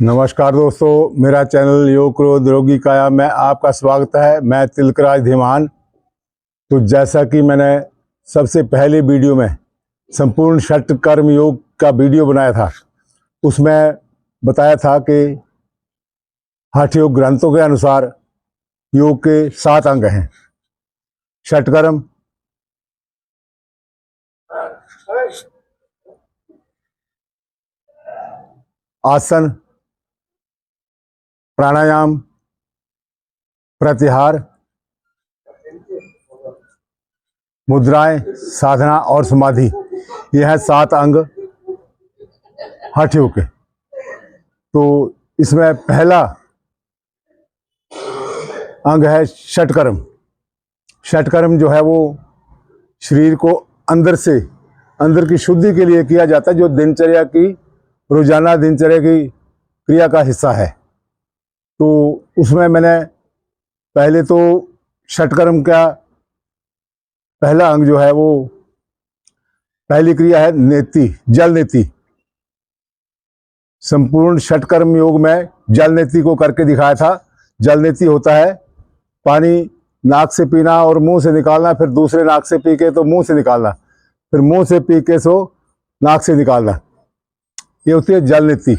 नमस्कार दोस्तों, मेरा चैनल योग क्रोध रोगी काया में आपका स्वागत है। मैं तिलकराज धीमान। तो जैसा कि मैंने सबसे पहले वीडियो में संपूर्ण षट कर्म योग का वीडियो बनाया था, उसमें बताया था कि हठ योग ग्रंथों के अनुसार योग के 7 अंग हैं। षटकर्म, आसन, प्राणायाम, प्रत्याहार, मुद्राएं, साधना और समाधि। ये हैं 7 अंग हठ योग के। तो इसमें पहला अंग है षटकर्म। षटकर्म जो है वो शरीर को अंदर की शुद्धि के लिए किया जाता है, जो दिनचर्या की रोजाना दिनचर्या की क्रिया का हिस्सा है। तो उसमें मैंने पहले तो षटकर्म का पहला अंग जो है वो पहली क्रिया है नेति, जल नेति। संपूर्ण षटकर्म योग में जल नेति को करके दिखाया था। जल नेति होता है पानी नाक से पीना और मुंह से निकालना, फिर दूसरे नाक से पी के तो मुंह से निकालना, फिर मुंह से पी के सो नाक से निकालना। ये होती है जल नेति।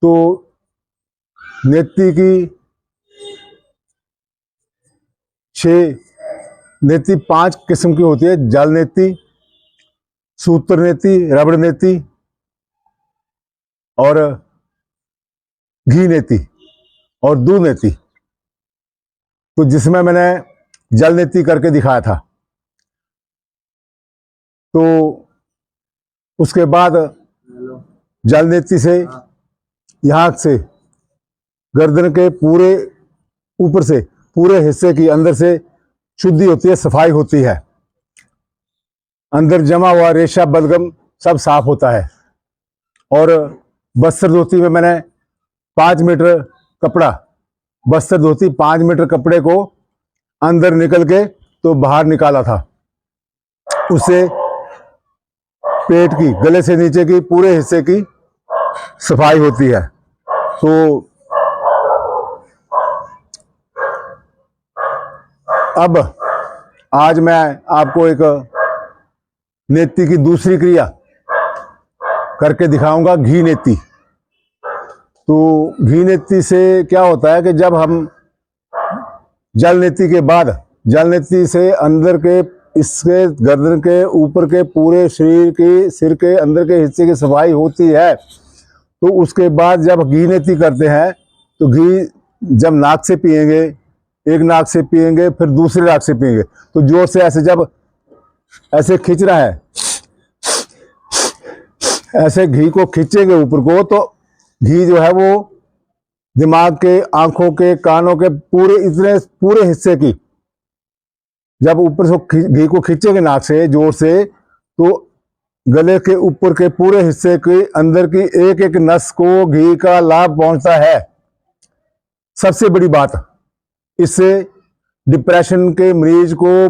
तो नेति की 5 किस्म की होती है। जल नेति, सूत्र नेति, रबड़ नेति और घी नेति और दूध नेति। तो जिसमें मैंने जल नेति करके दिखाया था। तो उसके बाद जल नेति से यहाँ से गर्दन के पूरे ऊपर से पूरे हिस्से की अंदर से शुद्धि होती है, सफाई होती है। अंदर जमा हुआ रेशा बलगम सब साफ होता है। और बस्तर धोती में मैंने 5 मीटर कपड़ा, बस्तर धोती 5 मीटर कपड़े को अंदर निकल के तो बाहर निकाला था। उससे पेट की, गले से नीचे की पूरे हिस्से की सफाई होती है। तो अब आज मैं आपको एक नेति की दूसरी क्रिया करके दिखाऊंगा, घी नेति। तो घी नेति से क्या होता है कि जब हम जल नेति के बाद, जल नेति से अंदर के इसके गर्दन के ऊपर के पूरे शरीर के सिर के अंदर के हिस्से की सफाई होती है। तो उसके बाद जब घी नेति करते हैं तो घी जब नाक से पिएंगे, एक नाक से पिएंगे फिर दूसरे नाक से पिएंगे, तो जोर से ऐसे जब ऐसे खींच रहा है, ऐसे घी को खींचेंगे ऊपर को, तो घी जो है वो दिमाग के, आंखों के, कानों के पूरे हिस्से की जब ऊपर से घी को खींचेंगे नाक से जोर से, तो गले के ऊपर के पूरे हिस्से के अंदर की एक एक नस को घी का लाभ पहुंचता है। सबसे बड़ी बात, इससे डिप्रेशन के मरीज को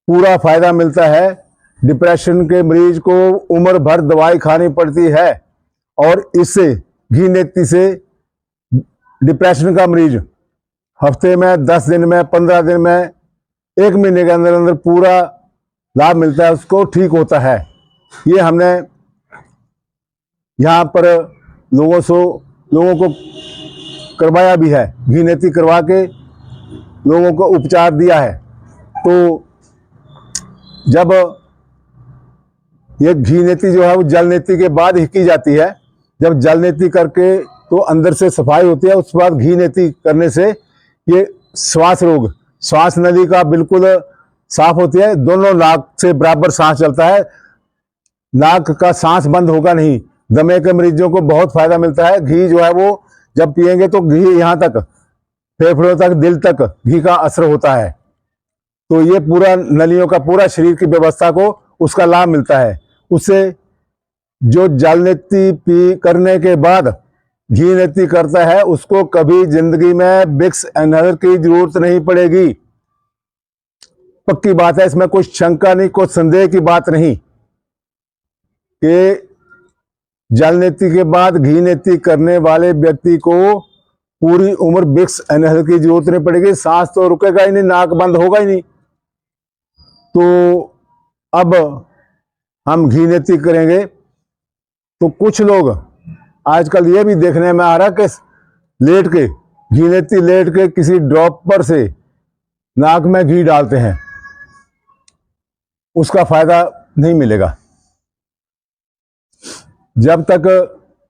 पूरा फायदा मिलता है। डिप्रेशन के मरीज को उम्र भर दवाई खानी पड़ती है, और इससे घी नेति से डिप्रेशन का मरीज हफ्ते में, 10 दिन में, 15 दिन में, 1 महीने के अंदर अंदर पूरा लाभ मिलता है, उसको ठीक होता है। ये हमने यहाँ पर लोगों को करवाया भी है, घी नेति करवा के लोगों को उपचार दिया है। तो जब ये घी नेति जो है वो जल नेति के बाद ही की जाती है। जब जल नेति करके तो अंदर से सफाई होती है, उसके बाद घी नेति करने से ये श्वास रोग, श्वास नली का बिल्कुल साफ होती है। दोनों नाक से बराबर सांस चलता है, नाक का सांस बंद होगा नहीं। दमे के मरीजों को बहुत फायदा मिलता है। घी जो है वो जब पिएंगे तो घी यहाँ तक, फेफड़ों तक, दिल तक घी का असर होता है। तो ये पूरा नलियों का, पूरा शरीर की व्यवस्था को उसका लाभ मिलता है। उससे जो जल नेति पी करने के बाद घी नेति करता है, उसको कभी जिंदगी में विक्स इनहेलर की जरूरत नहीं पड़ेगी। पक्की बात है, इसमें कोई शंका नहीं, कोई संदेह की बात नहीं कि जल नेति के बाद घी नेति करने वाले व्यक्ति को पूरी उम्र विक्स इनहेलर की जरूरत नहीं पड़ेगी। सांस तो रुकेगा ही नहीं, नाक बंद होगा ही नहीं। तो अब हम घी नेति करेंगे। तो कुछ लोग आजकल ये भी देखने में आ रहा कि लेट के घी नेति लेट के किसी ड्रॉपर से नाक में घी डालते हैं, उसका फायदा नहीं मिलेगा। जब तक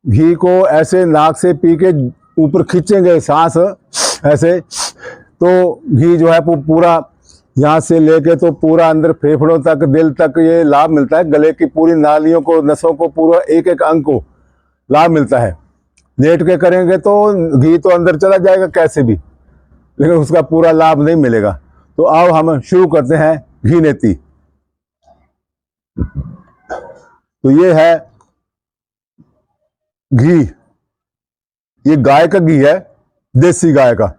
घी को ऐसे नाक से पी के ऊपर खींचेंगे सांस ऐसे, तो घी जो है वो पूरा यहाँ से लेके तो पूरा अंदर फेफड़ों तक, दिल तक ये लाभ मिलता है। गले की पूरी नालियों को, नसों को, पूरा एक एक अंग को लाभ मिलता है। लेट के करेंगे तो घी तो अंदर चला जाएगा कैसे भी, लेकिन उसका पूरा लाभ नहीं मिलेगा। तो आओ हम शुरू करते हैं घी नेति। तो ये है घी, ये गाय का घी है, देसी गाय का,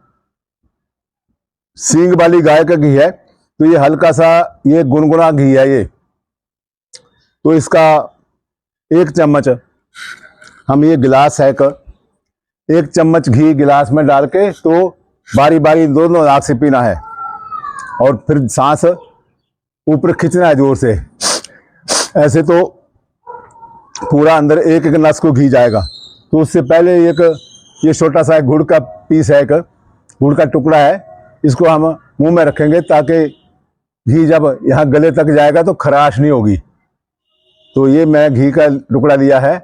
सींग वाली गाय का घी है। तो ये हल्का सा ये गुनगुना घी है ये। तो इसका 1 चम्मच हम ये गिलास है का 1 चम्मच घी गिलास में डाल के तो बारी बारी दोनों नाक से पीना है, और फिर सांस ऊपर खींचना है जोर से। ऐसे तो पूरा अंदर एक एक नस को घी जाएगा। तो उससे पहले एक ये छोटा सा गुड़ का पीस है, एक गुड़ का टुकड़ा है, इसको हम मुंह में रखेंगे ताकि घी जब यहाँ गले तक जाएगा तो खराश नहीं होगी। तो ये मैं घी का टुकड़ा लिया है।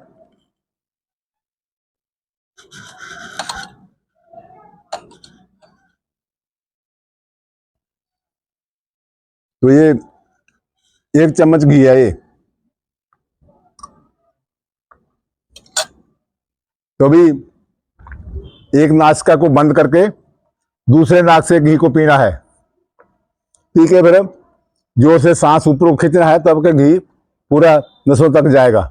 तो ये 1 चम्मच घी है ये। तो अभी एक नासिका को बंद करके दूसरे नाक से घी को पीना है। पी के फिर जोर से सांस ऊपर को खींचना है, तब के घी पूरा नसों तक जाएगा।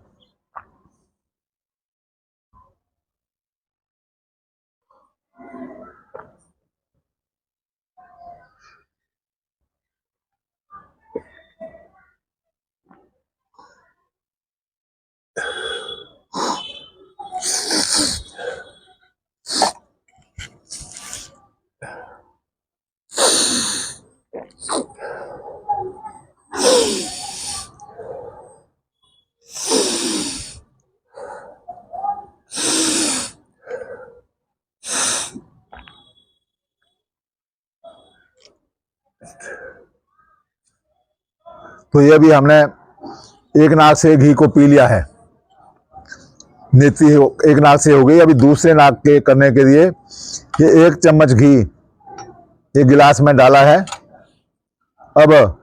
तो ये भी हमने एक नाक से घी को पी लिया है, नेति एक नाक से हो गई। अभी दूसरे नाक के करने के लिए ये 1 चम्मच घी एक गिलास में डाला है। अब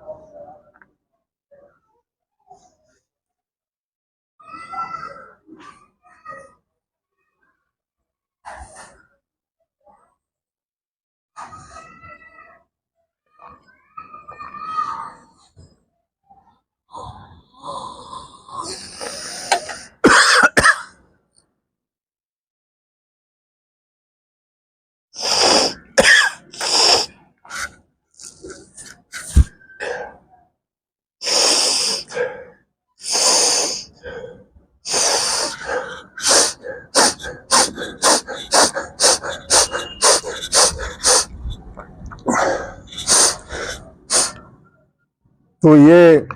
तो ये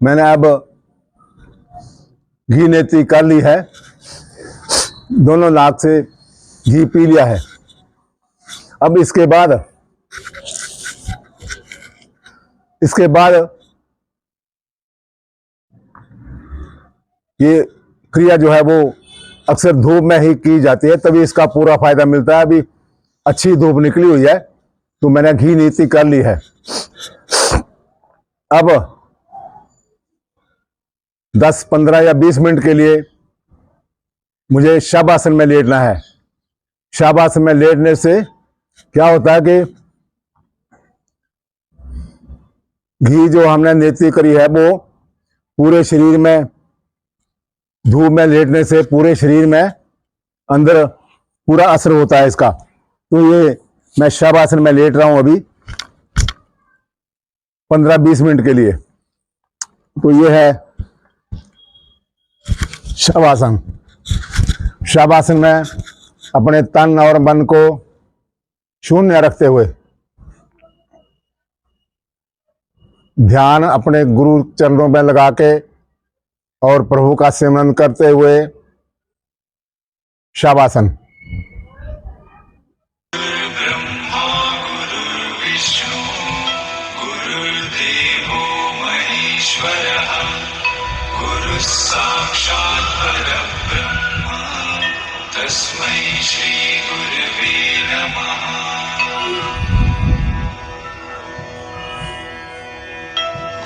मैंने अब घी नेति कर ली है, दोनों नाक से घी पी लिया है। अब इसके बाद ये क्रिया जो है वो अक्सर धूप में ही की जाती है, तभी इसका पूरा फायदा मिलता है। अभी अच्छी धूप निकली हुई है तो मैंने घी नेति कर ली है। अब 10, 15 या 20 मिनट के लिए मुझे शवासन में लेटना है। शवासन में लेटने से क्या होता है कि घी जो हमने नेति करी है वो पूरे शरीर में, धूप में लेटने से पूरे शरीर में अंदर पूरा असर होता है इसका। तो ये मैं शवासन में लेट रहा हूं अभी 15-20 मिनट के लिए। तो ये है शवासन। शवासन में अपने तन और मन को शून्य रखते हुए ध्यान अपने गुरु चरणों में लगा के और प्रभु का सिमरन करते हुए शवासन। साक्षात् परब्रह्म तस्मै श्री गुरवे नमः।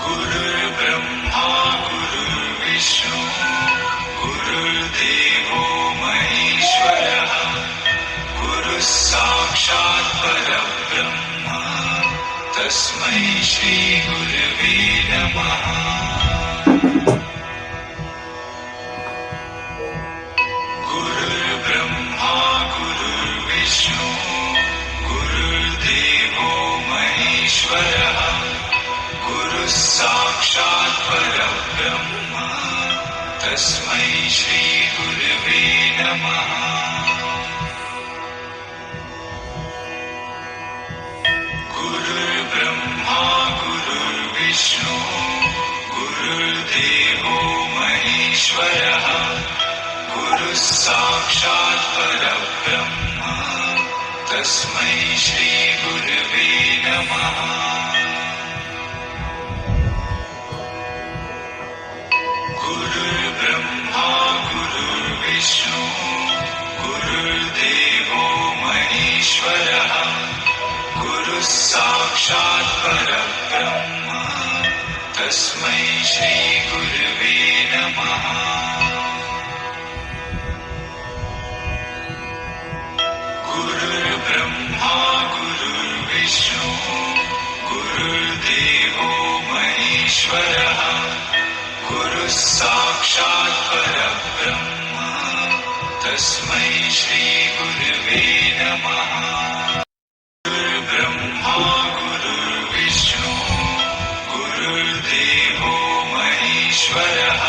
गुरुर्ब्रह्मा गुरुर्विष्णु गुरुर्देवो महेश्वरः गुरुः साक्षात् परब्रह्म तस्मै श्री गुरवे नमः। साक्षात् परब्रह्म तस्मै श्री गुरवे नमः। गुरुर्ब्रह्मा गुरुर्विष्णु गुरुर्देवो महेश्वरः गुरुः साक्षात् परब्रह्म तस्मै श्री गुरवे नमः। गुरुर्ब्रह्मा गुरुर्विष्णु गुरुर्देवो महेश्वरः गुरुः साक्षात् परब्रह्म तस्मै श्री गुरवे नमः। गुरुर्ब्रह्मा गुरुर्विष्णु गुरुर्देवो महेश्वरः गुरुः साक्षात् परब्रह्म तस्मै श्री गुरवे नमः। गुरुर्ब्रह्मा गुरुर्विष्णु गुरुर्देवो महेश्वरः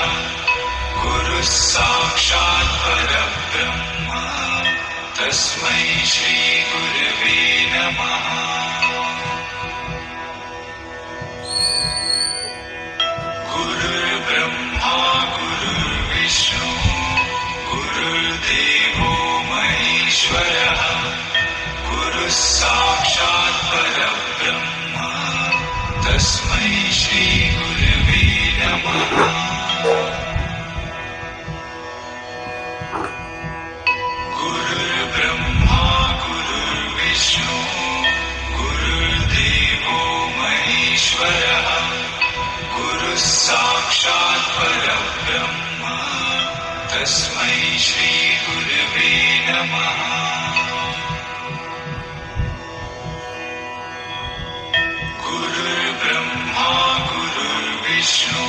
गुरुः साक्षात् परब्रह्म तस्मै श्री गुरवे नमः। गुरुर्ब्रह्मा गुरुर्विष्णु गुरुर्देवो महेश्वरः गुरुः साक्षात् परब्रह्म तस्मै श्री गुरवे नमः। गुरुर्ब्रह्मा गुरुर्विष्णु गुरुर्देवो महेश्वरः गुरुः साक्षात् परब्रह्म तस्मै श्री गुरवे नमः। गुरुर्ब्रह्मा गुरुर्विष्णु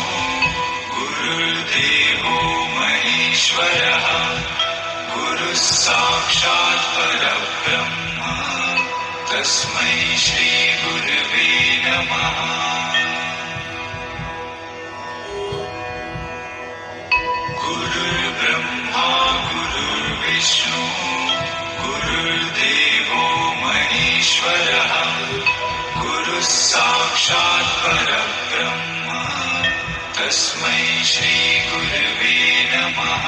गुरुर्देवो महेश्वरः गुरुः साक्षात् परब्रह्म तस्मै श्री गुरवे नमः। गुरुर्ब्रह्मा गुरुर्विष्णु गुरुर्देवो महेश्वरः गुरुः साक्षात् परब्रह्म तस्मै श्री गुरवे नमः।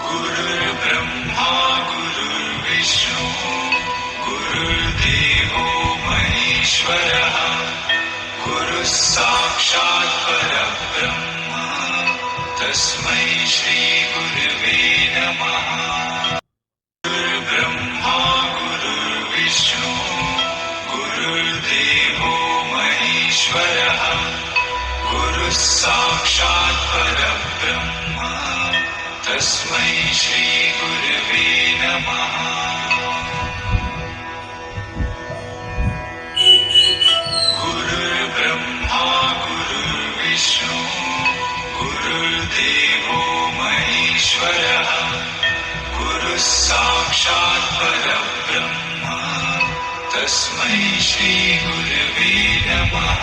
गुरुर्ब्रह्मा गुरुर्विष्णु गुरुर्देवो महेश्वरः गुरुः साक्षात् परब्रह्म तस्मै श्री गुरवे नमः। गुरुर्ब्रह्मा गुरुर्विष्णु गुरुर्देवो महेश्वरः गुरुः साक्षात् परब्रह्म तस्मै श्री गुरवे नमः। गुरुर्ब्रह्मा गुरुर्विष्णु गुरुर्देवो महेश्वरः गुरुः साक्षात् परब्रह्म तस्मै श्री गुरवे नमः।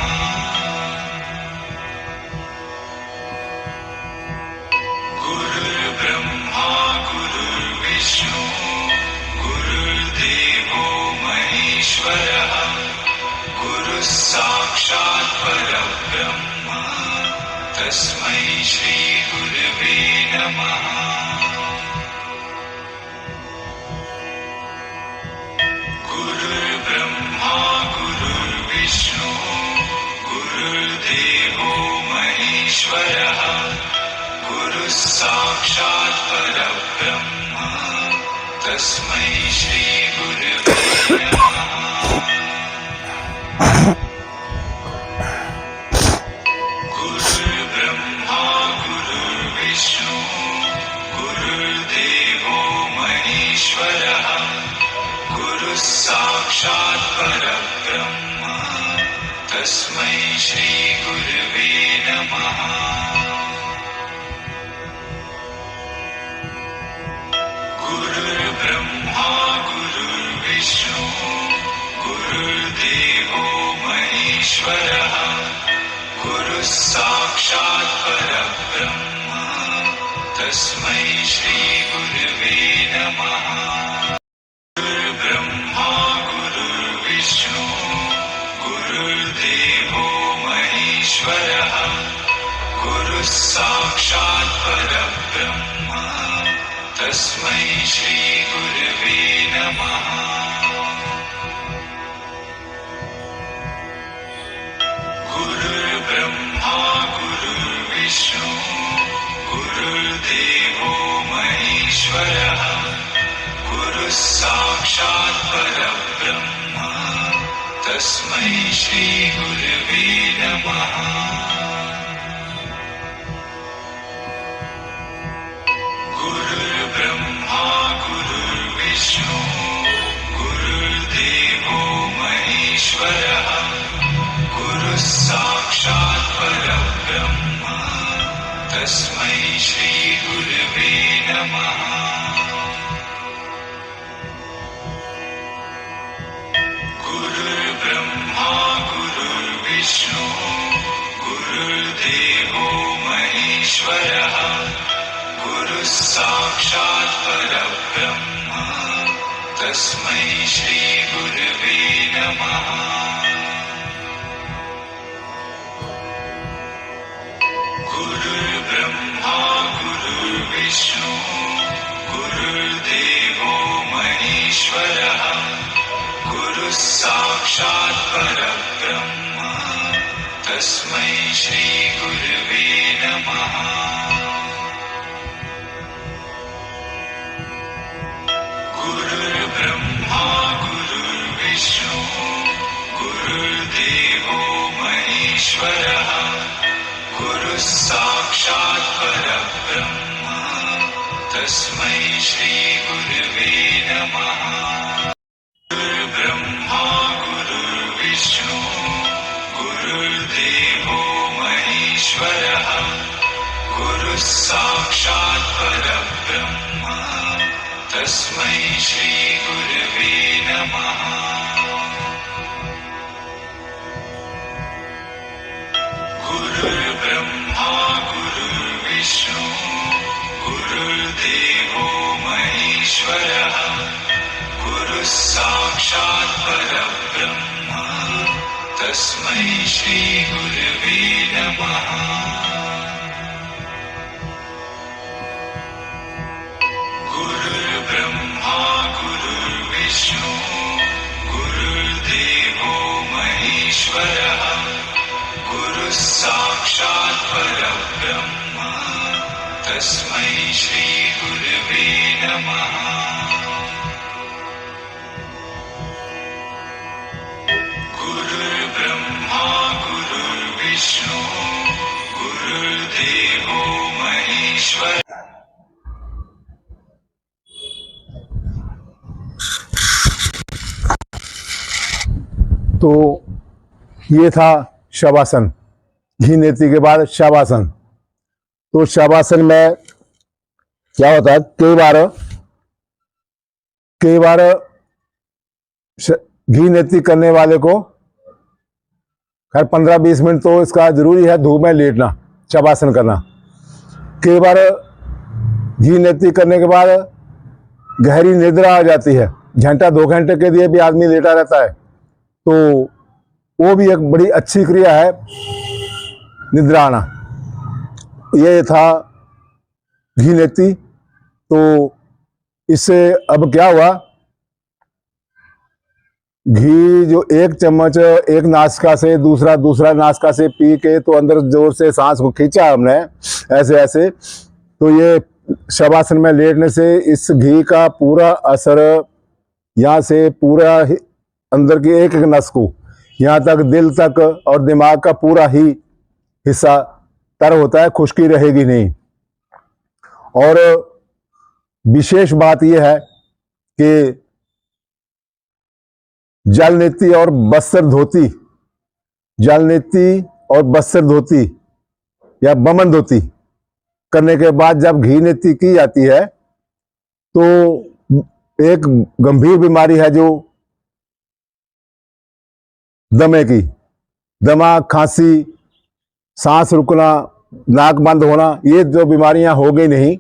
श्रीगुरवे नमः। गुरुर्ब्रह्मा गुरुर्विष्णु गुरुर्देवो महेश्वरः गुरुः साक्षात् परब्रह्म तस्मै श्रीगुरवे नमः। गुरुर्ब्रह्मा गुरुर्विष्णु गुरुर्देवो महेश्वरः गुरुः साक्षात् परब्रह्म तस्मै श्रीगुरवे नमः। गुरुर्ब्रह्मा गुरुर्विष्णु गुरुर्देवो महेश्वरः गुरुः साक्षात् परब्रह्म तस्मै श्रीगुरवे नमः। गुरुर्ब्रह्मा गुरुर्विष्णु गुरुर्देवो महेश्वरः गुरुः साक्षात् परब्रह्म तस्मै श्रीगुरवे नमः। गुरुर्ब्रह्मा गुरुर्विष्णु गुरुर्देवो महेश्वरः गुरुः साक्षात् परब्रह्म तस्मै श्रीगुरवे नमः। गुरुर्ब्रह्मा गुरुर्विष्णु गुरुर्देवो महेश्वरः गुरुः साक्षात् परब्रह्म तस्मै श्रीगुरवे नमः। गुरुर्ब्रह्मा गुरुर्विष्णु गुरुर्देवो महेश्वरः गुरुः साक्षात् परब्रह्म तस्मै श्रीगुरवे नमः। गुरुर्ब्रह्मा गुरुर्विष्णु गुरुर्देवो महेश्वरः गुरुः साक्षात् परब्रह्म तस्मै श्रीगुरवे नमः। गुरुर्ब्रह्मा गुरुर्विष्णु गुरुर्देवो महेश्वरः गुरुः साक्षात् परब्रह्म तस्मै श्रीगुरवे नमः। गुरुर्ब्रह्मा गुरुर्विष्णु गुरुर्देवो महेश्वरः गुरुः साक्षात् परब्रह्म तस्मै श्रीगुरवे नमः। गुरुर्ब्रह्मा गुरुर्विष्णु गुरुर्देवो महेश्वरः गुरुः साक्षात् परब्रह्म तस्मै श्रीगुरवे नमः। गुरुर्ब्रह्मा गुरुर्विष्णु गुरुर्देवो महेश्वरः गुरुः साक्षात् परब्रह्म तस्मै श्रीगुरवे नमः। गुरुर्ब्रह्मा गुरुर्विष्णु गुरुर्देवो महेश्वरः। तो ये था शवासन। घी नेति के बाद शवासन। तो शवासन में क्या होता है, कई बार घी नेति करने वाले को खैर 15-20 मिनट तो इसका जरूरी है धूप में लेटना, शवासन करना। कई बार घी नेति करने के बाद गहरी निद्रा आ जाती है, घंटा 2 घंटे के लिए भी आदमी लेटा रहता है, तो वो भी एक बड़ी अच्छी क्रिया है, निद्रा आना। ये था घी नेती। तो इससे अब क्या हुआ, घी जो एक चम्मच एक नासिका से दूसरा नासिका से पी के तो अंदर जोर से सांस को खींचा हमने ऐसे ऐसे, तो ये शवासन में लेटने से इस घी का पूरा असर यहाँ से पूरा अंदर की एक एक नस को, यहाँ तक दिल तक और दिमाग का पूरा ही हिस्सा तर होता है, खुश्की रहेगी नहीं। और विशेष बात यह है कि जल नेती और बस्तर धोती, जल नेती और बस्तर धोती या बमन धोती करने के बाद जब घी नेती की जाती है तो एक गंभीर बीमारी है जो दमे की, दमा, खांसी, सांस रुकना, नाक बंद होना, ये जो बीमारियां हो गई नहीं,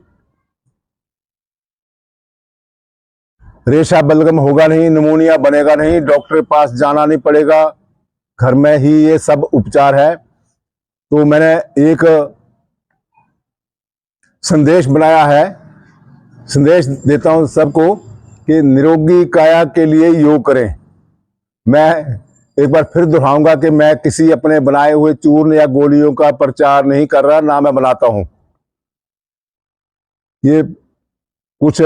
रेशा बलगम होगा नहीं, निमोनिया बनेगा नहीं, डॉक्टर के पास जाना नहीं पड़ेगा, घर में ही ये सब उपचार है। तो मैंने एक संदेश बनाया है, संदेश देता हूं सबको कि निरोगी काया के लिए योग करें। मैं एक बार फिर दोहराऊंगा कि मैं किसी अपने बनाए हुए चूर्ण या गोलियों का प्रचार नहीं कर रहा, ना मैं बनाता हूं। ये कुछ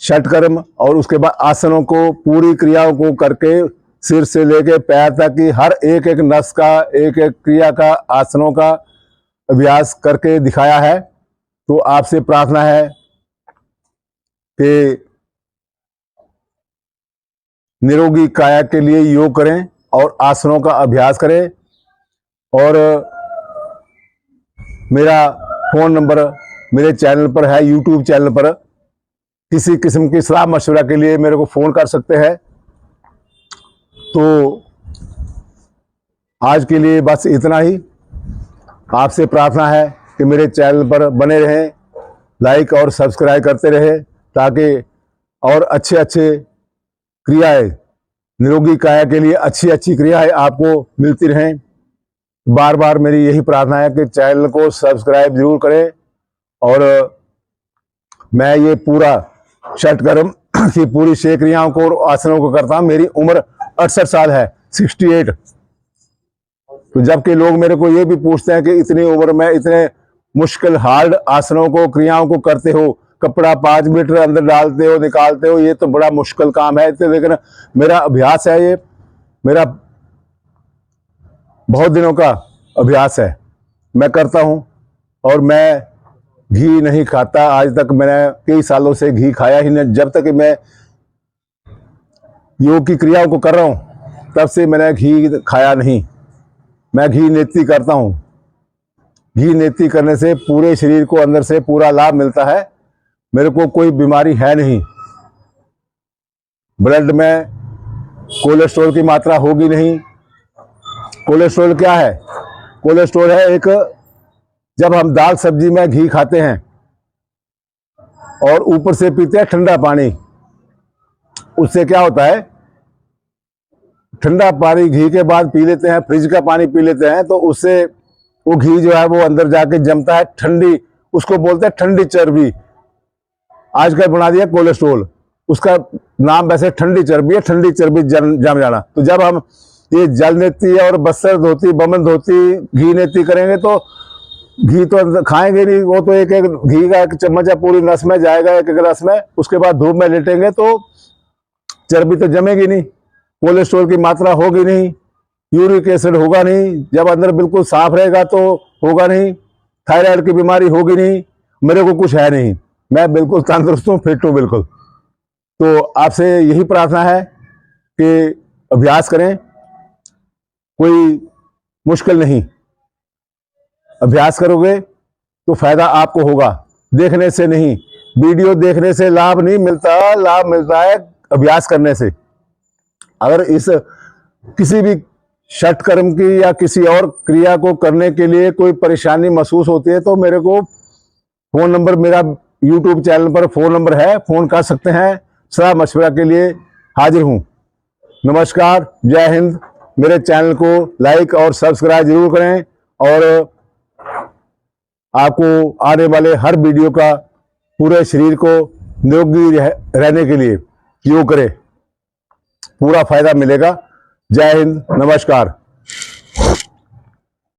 षटकर्म और उसके बाद आसनों को, पूरी क्रियाओं को करके सिर से लेके पैर तक की हर एक एक नस का, एक एक क्रिया का, आसनों का अभ्यास करके दिखाया है। तो आपसे प्रार्थना है कि निरोगी काया के लिए योग करें और आसनों का अभ्यास करें। और मेरा फोन नंबर मेरे चैनल पर है, यूट्यूब चैनल पर। किसी किस्म की सलाह मशवरा के लिए मेरे को फोन कर सकते हैं। तो आज के लिए बस इतना ही। आपसे प्रार्थना है कि मेरे चैनल पर बने रहें, लाइक और सब्सक्राइब करते रहें, ताकि और अच्छे अच्छे क्रियाएं, निरोगी काया के लिए अच्छी अच्छी क्रियाएं आपको मिलती रहें। बार बार मेरी यही प्रार्थना है कि चैनल को सब्सक्राइब जरूर करें। और मैं ये पूरा षटकर्म की पूरी 6 क्रियाओं को और आसनों को करता हूं। मेरी उम्र 68 साल है, 68। तो जबकि लोग मेरे को ये भी पूछते हैं कि इतनी उम्र में इतने मुश्किल हार्ड आसनों को, क्रियाओं को करते हो, कपड़ा 5 मीटर अंदर डालते हो, निकालते हो, ये तो बड़ा मुश्किल काम है। तो लेकिन मेरा अभ्यास है, ये मेरा बहुत दिनों का अभ्यास है, मैं करता हूं। और मैं घी नहीं खाता आज तक, मैंने कई सालों से घी खाया ही नहीं। जब तक मैं योग की क्रियाओं को कर रहा हूं तब से मैंने घी खाया नहीं। मैं घी नेती करता हूं। घी नेती करने से पूरे शरीर को अंदर से पूरा लाभ मिलता है। मेरे को कोई बीमारी है नहीं, ब्लड में कोलेस्ट्रॉल की मात्रा होगी नहीं। कोलेस्ट्रॉल क्या है? कोलेस्ट्रॉल है एक, जब हम दाल सब्जी में घी खाते हैं और ऊपर से पीते हैं ठंडा पानी, उससे क्या होता है, ठंडा पानी घी के बाद पी लेते हैं, फ्रिज का पानी पी लेते हैं, तो उससे वो घी जो है वो अंदर जाके जमता है, ठंडी, उसको बोलते हैं ठंडी चर्बी। आजकल बना दिया कोलेस्ट्रॉल, उसका नाम वैसे ठंडी चर्बी है, ठंडी चर्बी जम जाना। तो जब हम ये जल नेती और बस्तर धोती, बमन धोती, घी नेती करेंगे तो घी तो खाएंगे नहीं, वो तो एक एक घी का 1 चम्मच पूरी नस में जाएगा, एक एक रस में। उसके बाद धूप में लेटेंगे तो चर्बी तो जमेगी नहीं, कोलेस्ट्रॉल की मात्रा होगी नहीं, यूरिक एसिड होगा नहीं, जब अंदर बिल्कुल साफ रहेगा तो होगा नहीं, थायराइड की बीमारी होगी नहीं। मेरे को कुछ है नहीं, मैं बिल्कुल तंदुरुस्त हूँ, फिट हूँ बिल्कुल। तो आपसे यही प्रार्थना है कि अभ्यास करें, कोई मुश्किल नहीं। अभ्यास करोगे तो फायदा आपको होगा, देखने से नहीं, वीडियो देखने से लाभ नहीं मिलता, लाभ मिलता है अभ्यास करने से। अगर इस किसी भी षटकर्म की या किसी और क्रिया को करने के लिए कोई परेशानी महसूस होती है तो मेरे को फोन नंबर, मेरा यूट्यूब चैनल पर फोन नंबर है, फोन कर सकते हैं। सलाह मशवरा के लिए हाजिर हूं। नमस्कार, जय हिंद। मेरे चैनल को लाइक और सब्सक्राइब जरूर करें और आपको आने वाले हर वीडियो का पूरे शरीर को निरोगी रहने के लिए योग करें, पूरा फायदा मिलेगा। जय हिंद, नमस्कार।